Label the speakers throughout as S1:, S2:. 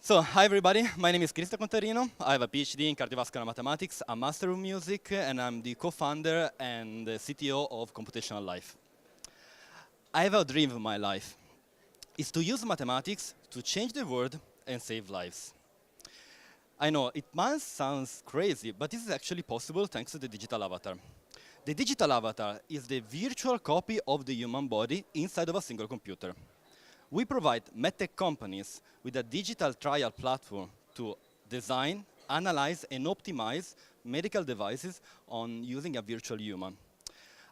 S1: So, hi everybody, my name is Contarino. I have a PhD in cardiovascular mathematics, a master of music, and I'm the co-founder and the CTO of Computational Life. I have a dream in my life. It's to use mathematics to change the world and save lives. I know, it must sound crazy, but this is actually possible thanks to the digital avatar. The digital avatar is the virtual copy of the human body inside of a single computer. We provide MedTech companies with a digital trial platform to design, analyze, and optimize medical devices on using a virtual human.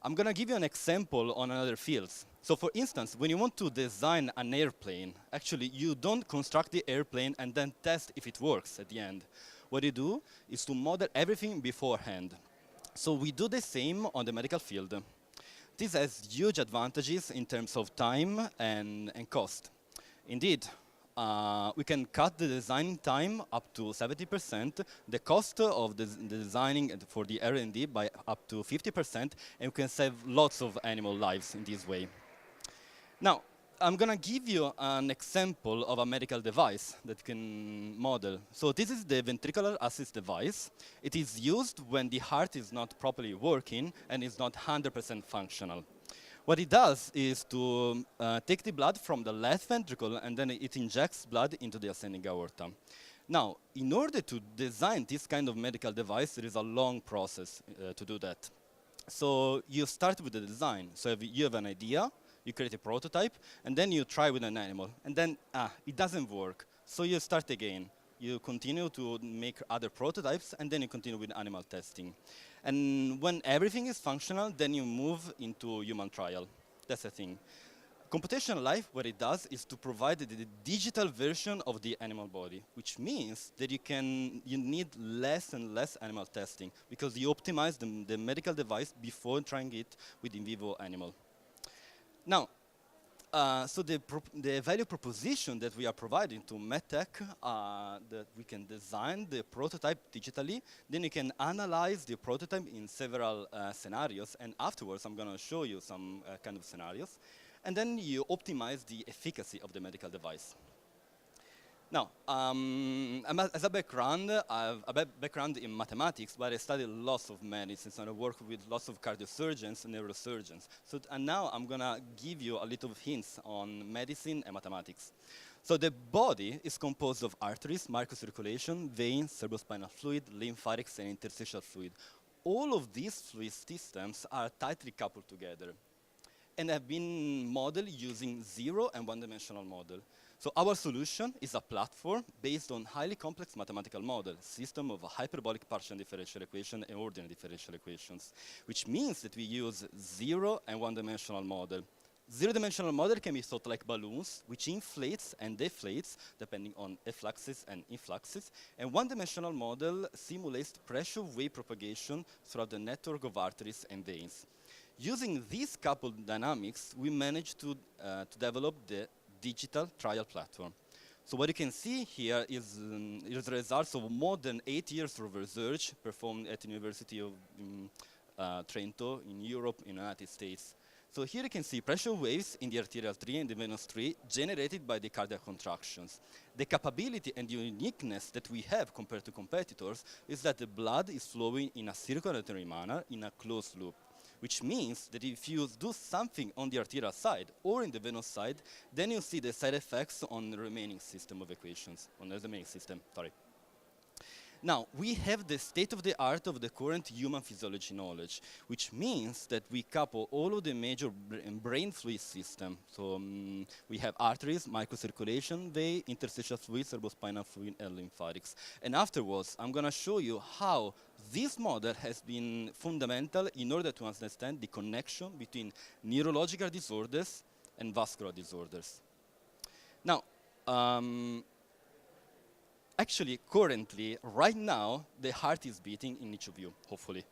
S1: I'm going to give you an example on another fields. So for instance, when you want to design an airplane, actually you don't construct the airplane and then test if it works at the end. What you do is to model everything beforehand. So we do the same on the medical field. This has huge advantages in terms of time and cost. Indeed, we can cut the design time up to 70%, the cost of the designing for the R&D by up to 50%, and we can save lots of animal lives in this way. Now, I'm going to give you an example of a medical device that can model. So this is the ventricular assist device. It is used when the heart is not properly working and is not 100% functional. What it does is to take the blood from the left ventricle and then it injects blood into the ascending aorta. Now, in order to design this kind of medical device, there is a long process to do that. So you start with the design. So if you have an idea, you create a prototype, and then you try with an animal. And then, it doesn't work. So you start again. You continue to make other prototypes, and then you continue with animal testing. And when everything is functional, then you move into human trial. That's the thing. Computational Life, what it does is to provide the digital version of the animal body, which means that you need less and less animal testing, because you optimize the medical device before trying it with in vivo animal. Now, so the value proposition that we are providing to MedTech, that we can design the prototype digitally, then you can analyze the prototype in several scenarios, and afterwards I'm going to show you some kind of scenarios, and then you optimize the efficacy of the medical device. Now, as a background, I have a background in mathematics, but I studied lots of medicine, and I work with lots of cardiosurgeons and neurosurgeons. So, and now I'm going to give you a little hints on medicine and mathematics. So the body is composed of arteries, microcirculation, veins, cerebrospinal fluid, lymphatics, and interstitial fluid. All of these fluid systems are tightly coupled together and have been modeled using zero and one-dimensional model. So our solution is a platform based on highly complex mathematical model, system of a hyperbolic partial differential equation and ordinary differential equations, which means that we use zero and one-dimensional model. Zero-dimensional model can be thought like balloons, which inflates and deflates depending on effluxes and influxes, and one-dimensional model simulates pressure wave propagation throughout the network of arteries and veins. Using these coupled dynamics, we managed to develop the digital trial platform. So what you can see here is the results of more than 8 years of research performed at the University of Trento in Europe, in the United States. So here you can see pressure waves in the arterial tree and the venous tree generated by the cardiac contractions. The capability and the uniqueness that we have compared to competitors is that the blood is flowing in a circulatory manner in a closed loop, which means that if you do something on the arterial side or in the venous side, then you see the side effects on the remaining system of equations, on the remaining system, sorry. Now, we have the state-of-the-art of the current human physiology knowledge, which means that we couple all of the major brain fluid systems. So we have arteries, microcirculation, vein, interstitial fluid, cerebrospinal fluid, and lymphatics. And afterwards, I'm going to show you how this model has been fundamental in order to understand the connection between neurological disorders and vascular disorders. Now, actually, currently, right now, the heart is beating in each of you, hopefully.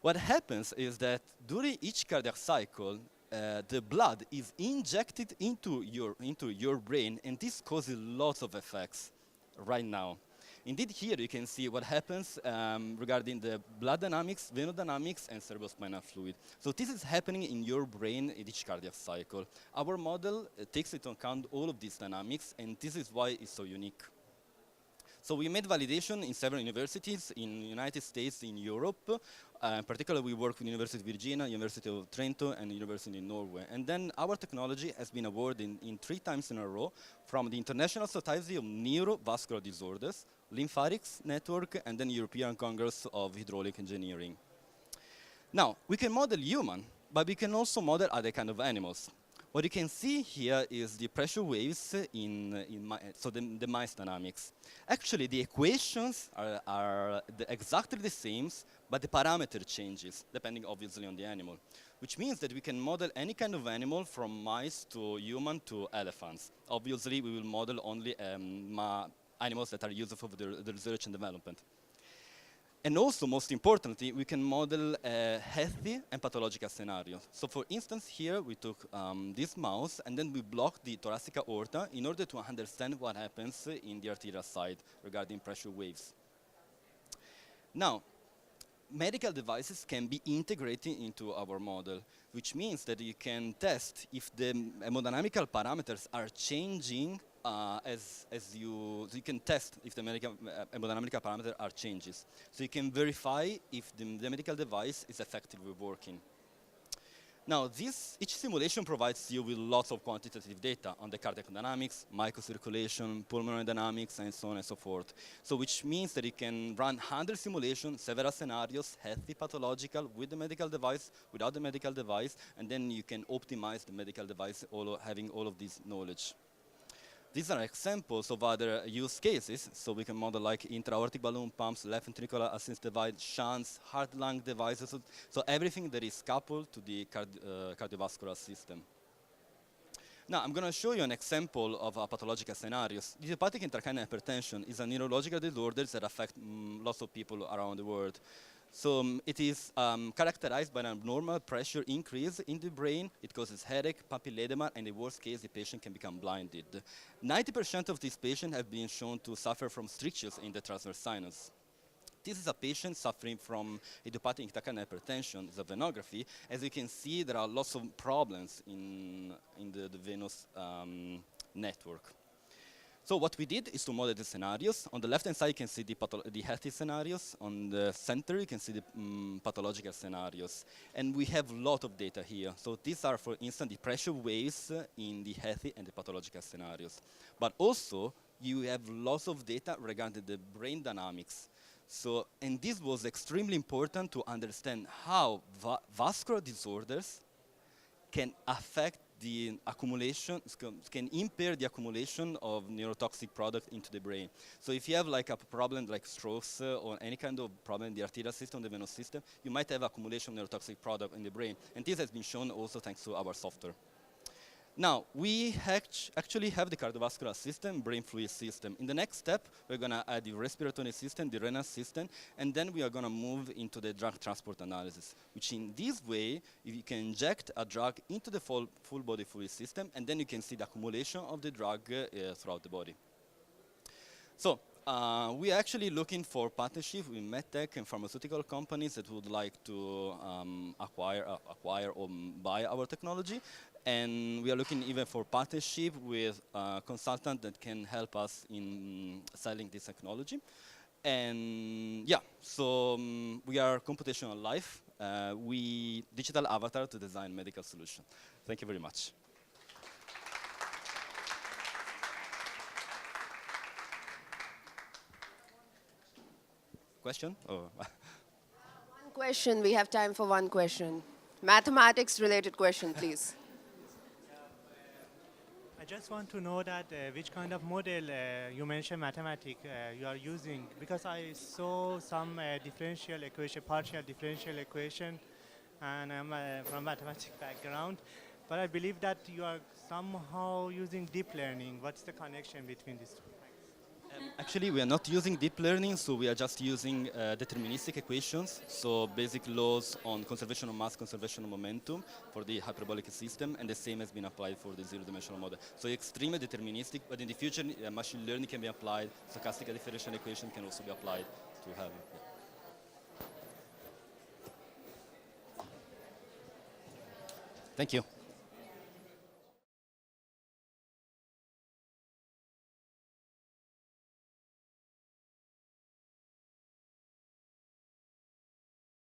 S1: What happens is that during each cardiac cycle, the blood is injected into your brain, and this causes lots of effects right now. Indeed, here you can see what happens regarding the blood dynamics, venodynamics, and cerebrospinal fluid. So this is happening in your brain in each cardiac cycle. Our model takes into account all of these dynamics, and this is why it's so unique. So we made validation in several universities in the United States, in Europe. In particular, we work with University of Virginia, University of Trento, and University in Norway. And then our technology has been awarded in 3 times in a row from the International Society of Neurovascular Disorders, Lymphatics Network, and then European Congress of Hydraulic Engineering. Now, we can model human, but we can also model other kind of animals. What you can see here is the pressure waves so the mice dynamics. Actually, the equations are exactly the same, but the parameter changes, depending obviously on the animal, which means that we can model any kind of animal from mice to human to elephants. Obviously, we will model only animals that are useful for the research and development. And also, most importantly, we can model healthy and pathological scenarios. So for instance, here we took this mouse and then we blocked the thoracic aorta in order to understand what happens in the arterial side regarding pressure waves. Now, medical devices can be integrated into our model, which means that you can test if the hemodynamical parameters are changing so you can test if the hemodynamical parameters are changes. So you can verify if the medical device is effectively working. Now, each simulation provides you with lots of quantitative data on the cardiac dynamics, microcirculation, pulmonary dynamics, and so on and so forth. So which means that you can run 100 simulations, several scenarios, healthy, pathological, with the medical device, without the medical device, and then you can optimize the medical device, having all of this knowledge. These are examples of other use cases. So we can model like intra-aortic balloon pumps, left ventricular assist device, shunts, heart-lung devices. So everything that is coupled to the cardiovascular system. Now, I'm going to show you an example of pathological scenarios. Idiopathic intracranial hypertension is a neurological disorder that affects lots of people around the world. So it is characterized by an abnormal pressure increase in the brain. It causes headache, papilledema, and in the worst case, the patient can become blinded. 90% of these patients have been shown to suffer from strictures in the transverse sinus. This is a patient suffering from idiopathic intracranial hypertension, it's a venography. As you can see, there are lots of problems in the venous network. So what we did is to model the scenarios. On the left-hand side, you can see the healthy scenarios. On the center, you can see the pathological scenarios. And we have a lot of data here. So these are, for instance, the pressure waves in the healthy and the pathological scenarios. But also, you have lots of data regarding the brain dynamics. So, and this was extremely important to understand how vascular disorders can affect the accumulation, can impair the accumulation of neurotoxic product into the brain. So if you have like a problem like strokes or any kind of problem in the arterial system, the venous system, you might have accumulation of neurotoxic product in the brain. And this has been shown also thanks to our software. Now, we actually have the cardiovascular system, brain fluid system. In the next step, we're going to add the respiratory system, the renal system, and then we are going to move into the drug transport analysis, which in this way, you can inject a drug into the full body fluid system, and then you can see the accumulation of the drug throughout the body. So, we are actually looking for partnership with MedTech and pharmaceutical companies that would like to acquire or buy our technology. And we are looking even for partnership with consultants that can help us in selling this technology. And yeah, so we are Computational Life. We digital avatar to design medical solution. Thank you very much. Question? Oh.
S2: One question. We have time for one question. Mathematics-related question, please.
S3: I just want to know that which kind of model you mentioned mathematics you are using, because I saw some differential equation, partial differential equation, and I'm from mathematics background, but I believe that you are somehow using deep learning. What's the connection between these two?
S1: Actually, we are not using deep learning, so we are just using deterministic equations, so basic laws on conservation of mass, conservation of momentum for the hyperbolic system, and the same has been applied for the zero-dimensional model. So extremely deterministic, but in the future, machine learning can be applied, stochastic differential equation can also be applied to have it. Thank you.